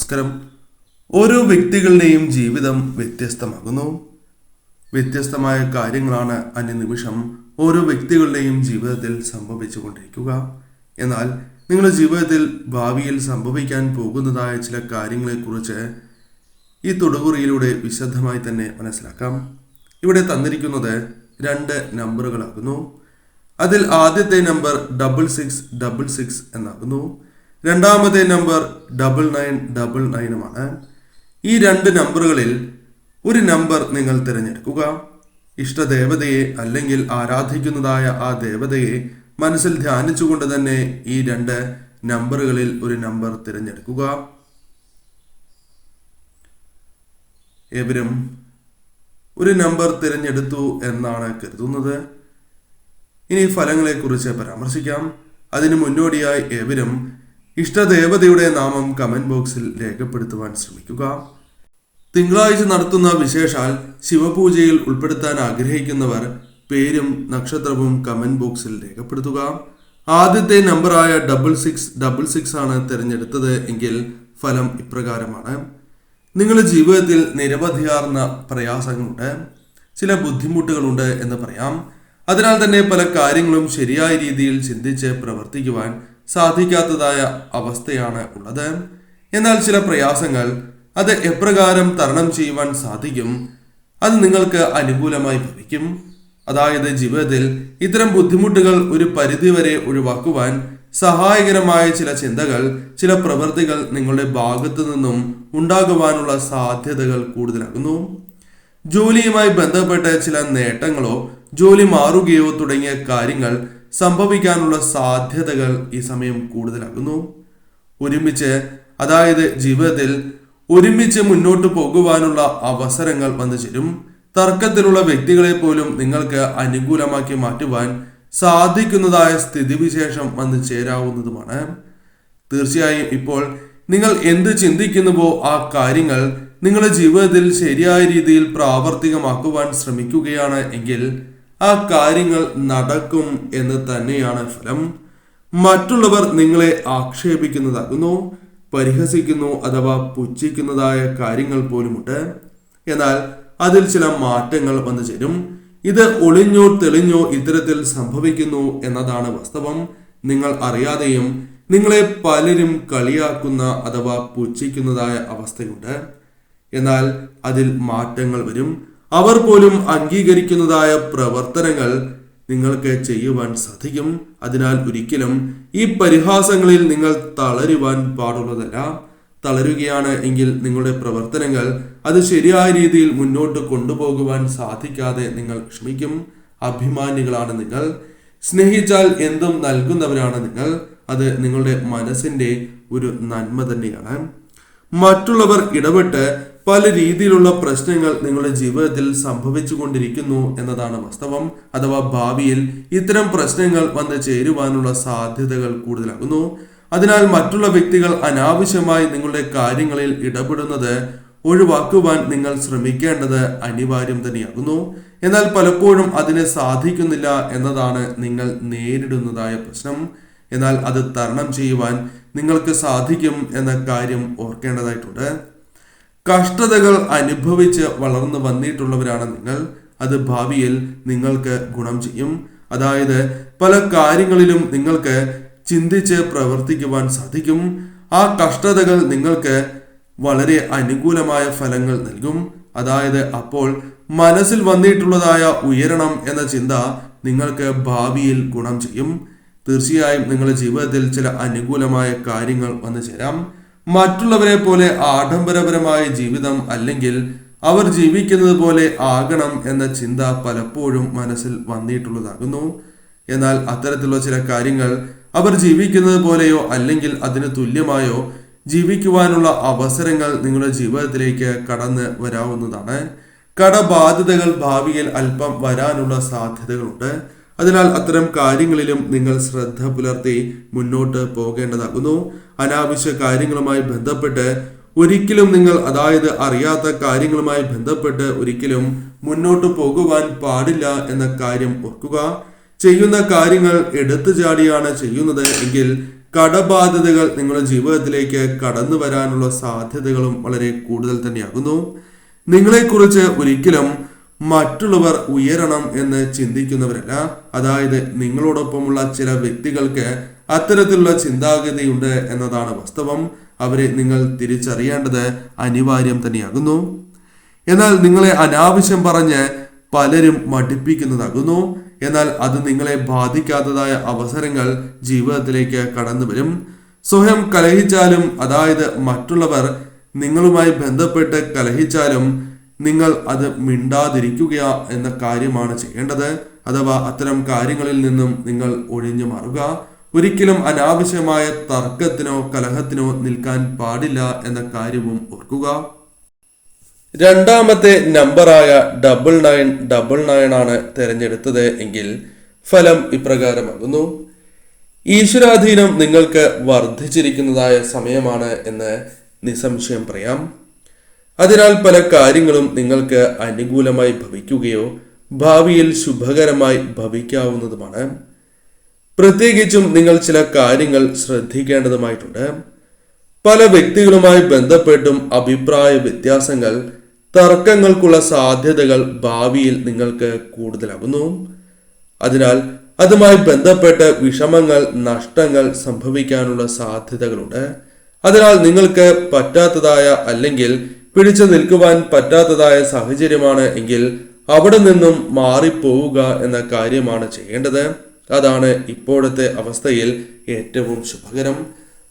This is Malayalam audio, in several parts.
നമസ്കാരം. ഓരോ വ്യക്തികളുടെയും ജീവിതം വ്യത്യസ്തമാകുന്നു. വ്യത്യസ്തമായ കാര്യങ്ങളാണ് അനുനിമിഷം ഓരോ വ്യക്തികളുടെയും ജീവിതത്തിൽ സംഭവിച്ചുകൊണ്ടിരിക്കുക. എന്നാൽ നിങ്ങളുടെ ജീവിതത്തിൽ ഭാവിയിൽ സംഭവിക്കാൻ പോകുന്നതായ ചില കാര്യങ്ങളെക്കുറിച്ച് ഈ തൊടുകുറിയിലൂടെ വിശദമായി തന്നെ മനസ്സിലാക്കാം. ഇവിടെ തന്നിരിക്കുന്നത് 2 നമ്പറുകളാകുന്നു. അതിൽ ആദ്യത്തെ നമ്പർ 6666 എന്നാകുന്നു. രണ്ടാമത്തെ നമ്പർ 9999 ഈ 2 നമ്പറുകളിൽ ഒരു നമ്പർ നിങ്ങൾ തിരഞ്ഞെടുക്കുക. ഇഷ്ടദേവതയെ അല്ലെങ്കിൽ ആരാധിക്കുന്നതായ ആ ദേവതയെ മനസ്സിൽ ധ്യാനിച്ചുകൊണ്ട് തന്നെ ഈ 2 നമ്പറുകളിൽ ഒരു നമ്പർ തിരഞ്ഞെടുക്കുക. ഏവരും ഒരു നമ്പർ തിരഞ്ഞെടുത്തു എന്നാണ് കരുതുന്നത്. ഇനി ഫലങ്ങളെക്കുറിച്ച് പരാമർശിക്കാം. അതിനു മുന്നോടിയായി ഏവരും ഇഷ്ടദേവതയുടെ നാമം കമന്റ് ബോക്സിൽ രേഖപ്പെടുത്തുവാൻ ശ്രമിക്കുക. തിങ്കളാഴ്ച നടത്തുന്ന വിശേഷാൽ ശിവപൂജയിൽ ഉൾപ്പെടുത്താൻ ആഗ്രഹിക്കുന്നവർ പേരും നക്ഷത്രവും കമന്റ് ബോക്സിൽ രേഖപ്പെടുത്തുക. ആദ്യത്തെ നമ്പറായ 6666 ആണ് തിരഞ്ഞെടുത്തത് എങ്കിൽ ഫലം ഇപ്രകാരമാണ്. നിങ്ങളുടെ ജീവിതത്തിൽ നിരവധിയാർന്ന പ്രയാസങ്ങളുണ്ട്, ചില ബുദ്ധിമുട്ടുകളുണ്ട് എന്ന് പറയാം. അതിനാൽ തന്നെ പല കാര്യങ്ങളും ശരിയായ രീതിയിൽ ചിന്തിച്ച് പ്രവർത്തിക്കുവാൻ സാധിക്കാത്തതായ അവസ്ഥയാണ് ഉള്ളത്. എന്നാൽ ചില പ്രയാസങ്ങൾ അത് എപ്രകാരം തരണം ചെയ്യുവാൻ സാധിക്കും, അത് നിങ്ങൾക്ക് അനുകൂലമായി ഭവിക്കും. അതായത് ജീവിതത്തിൽ ഇത്തരം ബുദ്ധിമുട്ടുകൾ ഒരു പരിധിവരെ ഒഴിവാക്കുവാൻ സഹായകരമായ ചില ചിന്തകൾ, ചില പ്രവൃത്തികൾ നിങ്ങളുടെ ഭാഗത്തു നിന്നും ഉണ്ടാകുവാനുള്ള സാധ്യതകൾ കൂടുതലാകുന്നു. ജോലിയുമായി ബന്ധപ്പെട്ട ചില നേട്ടങ്ങളോ ജോലി മാറുകയോ തുടങ്ങിയ കാര്യങ്ങൾ സംഭവിക്കാനുള്ള സാധ്യതകൾ ഈ സമയം കൂടുതലാകുന്നു. ജീവിതത്തിൽ ഒരുമിച്ച് മുന്നോട്ട് പോകുവാനുള്ള അവസരങ്ങൾ വന്നു ചേരും. തർക്കത്തിലുള്ള വ്യക്തികളെ പോലും നിങ്ങൾക്ക് അനുകൂലമാക്കി മാറ്റുവാൻ സാധിക്കുന്നതായ സ്ഥിതിവിശേഷം വന്നു ചേരാവുന്നതുമാണ്. തീർച്ചയായും ഇപ്പോൾ നിങ്ങൾ എന്ത് ചിന്തിക്കുന്നുവോ ആ കാര്യങ്ങൾ നിങ്ങളുടെ ജീവിതത്തിൽ ശരിയായ രീതിയിൽ പ്രാവർത്തികമാക്കുവാൻ ശ്രമിക്കുകയാണ് എങ്കിൽ ആ കാര്യങ്ങൾ നടക്കും എന്ന് തന്നെയാണ് ഫലം. മറ്റുള്ളവർ നിങ്ങളെ ആക്ഷേപിക്കുന്നതാകുന്നു, പരിഹസിക്കുന്നു അഥവാ പുച്ഛിക്കുന്നതായ കാര്യങ്ങൾ പോലുമുണ്ട്. എന്നാൽ അതിൽ ചില മാറ്റങ്ങൾ വന്നു ചേരും. ഇത് ഒളിഞ്ഞോ തെളിഞ്ഞോ ഇത്തരത്തിൽ സംഭവിക്കുന്നു എന്നതാണ് വാസ്തവം. നിങ്ങൾ അറിയാതെയും നിങ്ങളെ പലരും കളിയാക്കുന്ന അഥവാ പുച്ഛിക്കുന്നതായ അവസ്ഥയുണ്ട്. എന്നാൽ അതിൽ മാറ്റങ്ങൾ വരും. അവർ പോലും അംഗീകരിക്കുന്നതായ പ്രവർത്തനങ്ങൾ നിങ്ങൾക്ക് ചെയ്യുവാൻ സാധിക്കും. അതിനാൽ ഒരിക്കലും ഈ പരിഹാസങ്ങളിൽ നിങ്ങൾ തളരുവാൻ പാടുള്ളതല്ല. തളരുകയാണ് എങ്കിൽ നിങ്ങളുടെ പ്രവർത്തനങ്ങൾ അത് ശരിയായ രീതിയിൽ മുന്നോട്ട് കൊണ്ടുപോകുവാൻ സാധിക്കാതെ നിങ്ങൾ ക്ഷമിക്കും. അഭിമാനികളാണ് നിങ്ങൾ. സ്നേഹിച്ചാൽ എന്തും നൽകുന്നവരാണ് നിങ്ങൾ. അത് നിങ്ങളുടെ മനസ്സിന്റെ ഒരു നന്മ തന്നെയാണ്. മറ്റുള്ളവർ ഇടപെട്ട് പല രീതിയിലുള്ള പ്രശ്നങ്ങൾ നിങ്ങളുടെ ജീവിതത്തിൽ സംഭവിച്ചു കൊണ്ടിരിക്കുന്നു എന്നതാണ് വാസ്തവം. അഥവാ ഭാവിയിൽ ഇത്തരം പ്രശ്നങ്ങൾ വന്ന് ചേരുവാനുള്ള സാധ്യതകൾ കൂടുതലാകുന്നു. അതിനാൽ മറ്റുള്ള വ്യക്തികൾ അനാവശ്യമായി നിങ്ങളുടെ കാര്യങ്ങളിൽ ഇടപെടുന്നത് ഒഴിവാക്കുവാൻ നിങ്ങൾ ശ്രമിക്കേണ്ടത് അനിവാര്യം തന്നെയാകുന്നു. എന്നാൽ പലപ്പോഴും അതിന് സാധിക്കുന്നില്ല എന്നതാണ് നിങ്ങൾ നേരിടുന്നതായ പ്രശ്നം. എന്നാൽ അത് തരണം ചെയ്യുവാൻ നിങ്ങൾക്ക് സാധിക്കും എന്ന കാര്യം ഓർക്കേണ്ടതായിട്ടുണ്ട്. കഷ്ടതകൾ അനുഭവിച്ച് വളർന്നു വന്നിട്ടുള്ളവരാണ് നിങ്ങൾ. അത് ഭാവിയിൽ നിങ്ങൾക്ക് ഗുണം ചെയ്യും. അതായത് പല കാര്യങ്ങളിലും നിങ്ങൾക്ക് ചിന്തിച്ച് പ്രവർത്തിക്കുവാൻ സാധിക്കും. ആ കഷ്ടതകൾ നിങ്ങൾക്ക് വളരെ അനുകൂലമായ ഫലങ്ങൾ നൽകും. അതായത് അപ്പോൾ മനസ്സിൽ വന്നിട്ടുള്ളതായ ഉയരണം എന്ന ചിന്ത നിങ്ങൾക്ക് ഭാവിയിൽ ഗുണം ചെയ്യും. തീർച്ചയായും നിങ്ങളുടെ ജീവിതത്തിൽ ചില അനുകൂലമായ കാര്യങ്ങൾ വന്നു ചേരാം. മറ്റുള്ളവരെ പോലെ ആഡംബരപരമായ ജീവിതം അല്ലെങ്കിൽ അവർ ജീവിക്കുന്നത് പോലെ ആകണം എന്ന ചിന്ത പലപ്പോഴും മനസ്സിൽ വന്നിട്ടുള്ളതാകുന്നു. എന്നാൽ അത്തരത്തിലുള്ള ചില കാര്യങ്ങൾ അവർ ജീവിക്കുന്നത് പോലെയോ അല്ലെങ്കിൽ അതിന് തുല്യമായോ ജീവിക്കുവാനുള്ള അവസരങ്ങൾ നിങ്ങളുടെ ജീവിതത്തിലേക്ക് കടന്ന് വരാവുന്നതാണ്. കടബാധ്യതകൾ ഭാവിയിൽ അല്പം വരാനുള്ള സാധ്യതകളുണ്ട്. അതിനാൽ അത്തരം കാര്യങ്ങളിലും നിങ്ങൾ ശ്രദ്ധ പുലർത്തി മുന്നോട്ട് പോകേണ്ടതാകുന്നു. അനാവശ്യ കാര്യങ്ങളുമായി ബന്ധപ്പെട്ട് ഒരിക്കലും നിങ്ങൾ അറിയാത്ത കാര്യങ്ങളുമായി ബന്ധപ്പെട്ട് ഒരിക്കലും മുന്നോട്ട് പോകുവാൻ പാടില്ല എന്ന കാര്യം ഓർക്കുക. ചെയ്യുന്ന കാര്യങ്ങൾ എടുത്തു ചാടിയാണ് ചെയ്യുന്നത് എങ്കിൽ കടബാധ്യതകൾ നിങ്ങളുടെ ജീവിതത്തിലേക്ക് കടന്നു വരാനുള്ള സാധ്യതകളും വളരെ കൂടുതൽ തന്നെയാകുന്നു. നിങ്ങളെക്കുറിച്ച് ഒരിക്കലും മറ്റുള്ളവർ ഉയരണം എന്ന് ചിന്തിക്കുന്നവരല്ല. അതായത് നിങ്ങളോടൊപ്പമുള്ള ചില വ്യക്തികൾക്ക് അത്തരത്തിലുള്ള ചിന്താഗതിയുണ്ട് എന്നതാണ് വാസ്തവം. അവരെ നിങ്ങൾ തിരിച്ചറിയേണ്ടത് അനിവാര്യം തന്നെയാകുന്നു. എന്നാൽ നിങ്ങളെ അനാവശ്യം പറഞ്ഞ് പലരും മടുപ്പിക്കുന്നതാകുന്നു. എന്നാൽ അത് നിങ്ങളെ ബാധിക്കാത്തതായ അവസരങ്ങൾ ജീവിതത്തിലേക്ക് കടന്നു വരും. സ്വയം കലഹിച്ചാലും, അതായത് മറ്റുള്ളവർ നിങ്ങളുമായി ബന്ധപ്പെട്ട് കലഹിച്ചാലും നിങ്ങൾ അത് മിണ്ടാതിരിക്കുക എന്ന കാര്യമാണ് ചെയ്യേണ്ടത്. അഥവാ അത്തരം കാര്യങ്ങളിൽ നിന്നും നിങ്ങൾ ഒഴിഞ്ഞു മാറുക. ഒരിക്കലും അനാവശ്യമായ തർക്കത്തിനോ കലഹത്തിനോ നിൽക്കാൻ പാടില്ല എന്ന കാര്യവും ഓർക്കുക. രണ്ടാമത്തെ നമ്പറായ 9999 ആണ് തിരഞ്ഞെടുത്തത് എങ്കിൽ ഫലം ഇപ്രകാരമാകുന്നു. ഈശ്വരാധീനം നിങ്ങൾക്ക് വർദ്ധിച്ചിരിക്കുന്നതായ സമയമാണ് എന്ന് നിസ്സംശയം പറയാം. അതിനാൽ പല കാര്യങ്ങളും നിങ്ങൾക്ക് അനുകൂലമായി ഭവിക്കുകയോ ഭാവിയിൽ ശുഭകരമായി ഭവിക്കാവുന്നതുമാണ്. പ്രത്യേകിച്ചും നിങ്ങൾ ചില കാര്യങ്ങൾ ശ്രദ്ധിക്കേണ്ടതുമായിട്ടുണ്ട്. പല വ്യക്തികളുമായി ബന്ധപ്പെട്ടും അഭിപ്രായ വ്യത്യാസങ്ങൾ, തർക്കങ്ങൾക്കുള്ള സാധ്യതകൾ ഭാവിയിൽ നിങ്ങൾക്ക് കൂടുതലാകുന്നു. അതിനാൽ അതുമായി ബന്ധപ്പെട്ട് വിഷമങ്ങൾ, നഷ്ടങ്ങൾ സംഭവിക്കാനുള്ള സാധ്യതകളുണ്ട്. അതിനാൽ നിങ്ങൾക്ക് പറ്റാത്തതായ അല്ലെങ്കിൽ പിടിച്ചു നിൽക്കുവാൻ പറ്റാത്തതായ സാഹചര്യമാണ് എങ്കിൽ അവിടെ നിന്നും മാറിപ്പോവുക എന്ന കാര്യമാണ് ചെയ്യേണ്ടത്. അതാണ് ഇപ്പോഴത്തെ അവസ്ഥയിൽ ഏറ്റവും ശുഭകരം.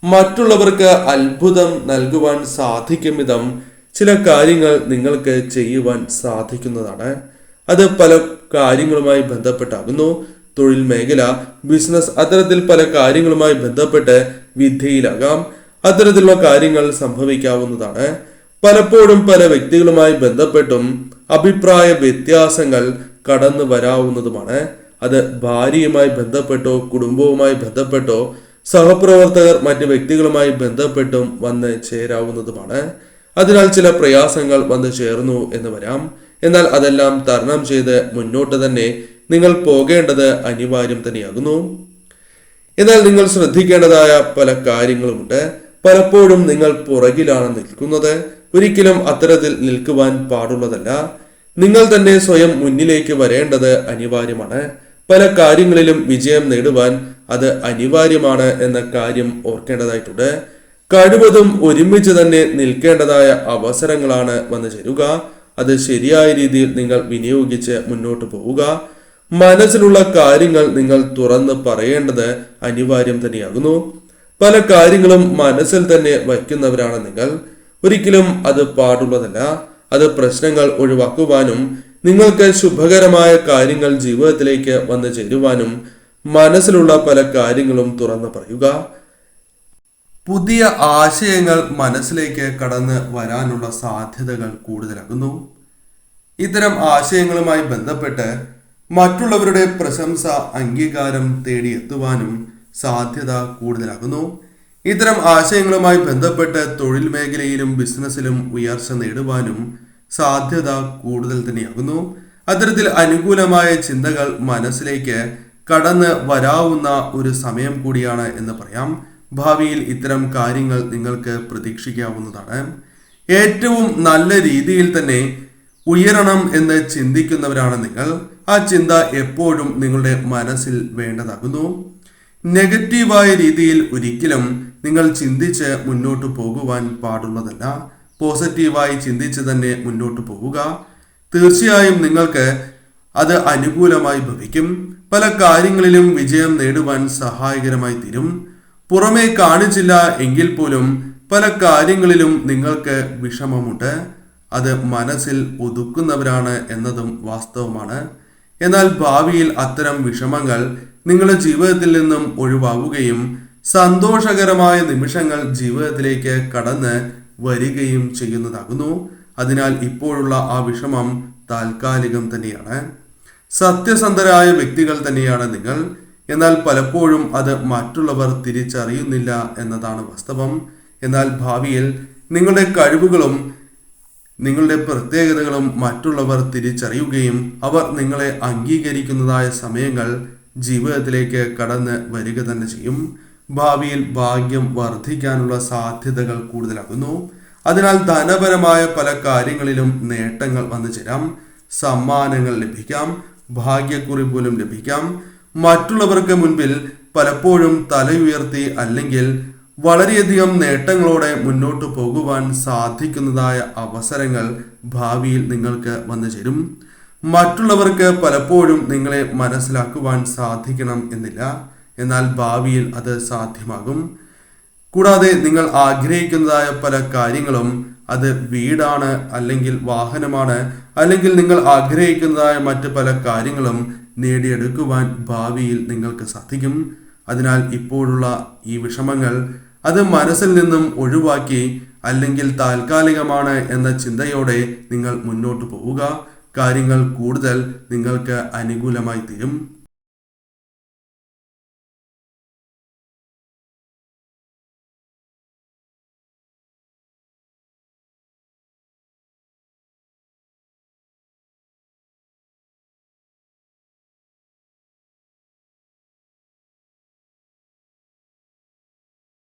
മറ്റുള്ളവർക്ക് അത്ഭുതം നൽകുവാൻ സാധിക്കും വിധം ചില കാര്യങ്ങൾ നിങ്ങൾക്ക് ചെയ്യുവാൻ സാധിക്കുന്നതാണ്. അത് പല കാര്യങ്ങളുമായി ബന്ധപ്പെട്ടാകുന്നു. തൊഴിൽ മേഖല, ബിസിനസ്, അത്തരത്തിൽ പല കാര്യങ്ങളുമായി ബന്ധപ്പെട്ട് വിദ്യയിലാകാം. അത്തരത്തിലുള്ള കാര്യങ്ങൾ സംഭവിക്കാവുന്നതാണ്. പലപ്പോഴും പല വ്യക്തികളുമായി ബന്ധപ്പെട്ടും അഭിപ്രായ വ്യത്യാസങ്ങൾ കടന്നു വരാവുന്നതുമാണ്. അത് ഭാര്യയുമായി ബന്ധപ്പെട്ടോ കുടുംബവുമായി ബന്ധപ്പെട്ടോ സഹപ്രവർത്തകർ മറ്റ് വ്യക്തികളുമായി ബന്ധപ്പെട്ടും വന്ന് ചേരാവുന്നതുമാണ്. അതിനാൽ ചില പ്രയാസങ്ങൾ വന്ന് ചേർന്നു എന്ന് വരാം. എന്നാൽ അതെല്ലാം തരണം ചെയ്ത് മുന്നോട്ട് തന്നെ നിങ്ങൾ പോകേണ്ടത് അനിവാര്യം തന്നെയാകുന്നു. എന്നാൽ നിങ്ങൾ ശ്രദ്ധിക്കേണ്ടതായ പല കാര്യങ്ങളുമുണ്ട്. പലപ്പോഴും നിങ്ങൾ പുറകിലാണ് നിൽക്കുന്നത്. ഒരിക്കലും അത്തരത്തിൽ നിൽക്കുവാൻ പാടുള്ളതല്ല. നിങ്ങൾ തന്നെ സ്വയം മുന്നിലേക്ക് വരേണ്ടത് അനിവാര്യമാണ്. പല കാര്യങ്ങളിലും വിജയം നേടുവാൻ അത് അനിവാര്യമാണ് എന്ന കാര്യം ഓർക്കേണ്ടതായിട്ടുണ്ട്. കഴിവതും ഒരുമിച്ച് തന്നെ നിൽക്കേണ്ടതായ അവസരങ്ങളാണ് വന്നു ചേരുക. അത് ശരിയായ രീതിയിൽ നിങ്ങൾ വിനിയോഗിച്ച് മുന്നോട്ട് പോവുക. മനസ്സിലുള്ള കാര്യങ്ങൾ നിങ്ങൾ തുറന്ന് പറയേണ്ടത് അനിവാര്യം തന്നെയാകുന്നു. പല കാര്യങ്ങളും മനസ്സിൽ തന്നെ വയ്ക്കുന്നവരാണ് നിങ്ങൾ. ഒരിക്കലും അത് പാടുള്ളതല്ല. അത് പ്രശ്നങ്ങൾ ഒഴിവാക്കുവാനും നിങ്ങൾക്ക് ശുഭകരമായ കാര്യങ്ങൾ ജീവിതത്തിലേക്ക് വന്നു ചേരുവാനും മനസ്സിലുള്ള പല കാര്യങ്ങളും തുറന്നു പറയുക. പുതിയ ആശയങ്ങൾ മനസ്സിലേക്ക് കടന്ന് വരാനുള്ള സാധ്യതകൾ കൂടുതലാകുന്നു. ഇത്തരം ആശയങ്ങളുമായി ബന്ധപ്പെട്ട് മറ്റുള്ളവരുടെ പ്രശംസ, അംഗീകാരം തേടിയെത്തുവാനും സാധ്യത കൂടുതലാകുന്നു. ഇത്തരം ആശയങ്ങളുമായി ബന്ധപ്പെട്ട് തൊഴിൽ മേഖലയിലും ബിസിനസ്സിലും ഉയർച്ച നേടുവാനും സാധ്യത കൂടുതൽ തന്നെയാകുന്നു. അത്തരത്തിൽ അനുകൂലമായ ചിന്തകൾ മനസ്സിലേക്ക് കടന്ന് വരാവുന്ന ഒരു സമയം കൂടിയാണ് എന്ന് പറയാം. ഭാവിയിൽ ഇത്തരം കാര്യങ്ങൾ നിങ്ങൾക്ക് പ്രതീക്ഷിക്കാവുന്നതാണ്. ഏറ്റവും നല്ല രീതിയിൽ തന്നെ ഉയരണം എന്ന് ചിന്തിക്കുന്നവരാണ് നിങ്ങൾ. ആ ചിന്ത എപ്പോഴും നിങ്ങളുടെ മനസ്സിൽ വേണ്ടതാകുന്നു. നെഗറ്റീവായ രീതിയിൽ ഒരിക്കലും നിങ്ങൾ ചിന്തിച്ച് മുന്നോട്ട് പോകുവാൻ പാടുള്ളതല്ല. പോസിറ്റീവായി ചിന്തിച്ച് തന്നെ മുന്നോട്ട് പോവുക. തീർച്ചയായും നിങ്ങൾക്ക് അത് അനുകൂലമായി ഭവിക്കും. പല കാര്യങ്ങളിലും വിജയം നേടുവാൻ സഹായകരമായി തീരും. പുറമേ കാണിച്ചില്ല എങ്കിൽ പോലും പല കാര്യങ്ങളിലും നിങ്ങൾക്ക് വിഷമമുണ്ട്. അത് മനസ്സിൽ ഒതുക്കുന്നവരാണ് എന്നതും വാസ്തവമാണ്. എന്നാൽ ഭാവിയിൽ അത്തരം വിഷമങ്ങൾ നിങ്ങളുടെ ജീവിതത്തിൽ നിന്നും ഒഴിവാവുകയും സന്തോഷകരമായ നിമിഷങ്ങൾ ജീവിതത്തിലേക്ക് കടന്ന് വരികയും ചെയ്യുന്നതാകുന്നു. അതിനാൽ ഇപ്പോഴുള്ള ആ വിഷമം താൽക്കാലികം തന്നെയാണ്. സത്യസന്ധരായ വ്യക്തികൾ തന്നെയാണ് നിങ്ങൾ. എന്നാൽ പലപ്പോഴും അത് മറ്റുള്ളവർ തിരിച്ചറിയുന്നില്ല എന്നതാണ് വാസ്തവം. എന്നാൽ ഭാവിയിൽ നിങ്ങളുടെ കഴിവുകളും നിങ്ങളുടെ പ്രത്യേകതകളും മറ്റുള്ളവർ തിരിച്ചറിയുകയും അവർ നിങ്ങളെ അംഗീകരിക്കുന്നതായ സമയങ്ങൾ ജീവിതത്തിലേക്ക് കടന്ന് വരിക തന്നെ ചെയ്യും. ഭാവിയിൽ ഭാഗ്യം വർദ്ധിക്കാനുള്ള സാധ്യതകൾ കൂടുതലാകുന്നു. അതിനാൽ ധനപരമായ പല കാര്യങ്ങളിലും നേട്ടങ്ങൾ വന്നു ചേരാം. സമ്മാനങ്ങൾ ലഭിക്കാം, ഭാഗ്യക്കുറി പോലും ലഭിക്കാം. മറ്റുള്ളവർക്ക് മുൻപിൽ പലപ്പോഴും തലയുയർത്തി അല്ലെങ്കിൽ വളരെയധികം നേട്ടങ്ങളോടെ മുന്നോട്ട് പോകുവാൻ സാധിക്കുന്നതായ അവസരങ്ങൾ ഭാവിയിൽ നിങ്ങൾക്ക് വന്നു ചേരും. മറ്റുള്ളവർക്ക് പലപ്പോഴും നിങ്ങളെ മനസ്സിലാക്കുവാൻ സാധിക്കണം എന്നില്ല, എന്നാൽ ഭാവിയിൽ അത് സാധ്യമാകും. കൂടാതെ നിങ്ങൾ ആഗ്രഹിക്കുന്നതായ പല കാര്യങ്ങളും, അത് വീടാണ്, അല്ലെങ്കിൽ വാഹനമാണ്, അല്ലെങ്കിൽ നിങ്ങൾ ആഗ്രഹിക്കുന്നതായ മറ്റ് പല കാര്യങ്ങളും നേടിയെടുക്കുവാൻ ഭാവിയിൽ നിങ്ങൾക്ക് സാധിക്കും. അതിനാൽ ഇപ്പോഴുള്ള ഈ വിഷമങ്ങൾ അത് മനസ്സിൽ നിന്നും ഒഴിവാക്കി, അല്ലെങ്കിൽ താൽക്കാലികമാണ് എന്ന ചിന്തയോടെ നിങ്ങൾ മുന്നോട്ട് പോവുക. കാര്യങ്ങൾ കൂടുതൽ നിങ്ങൾക്ക് അനുകൂലമായി തീരും.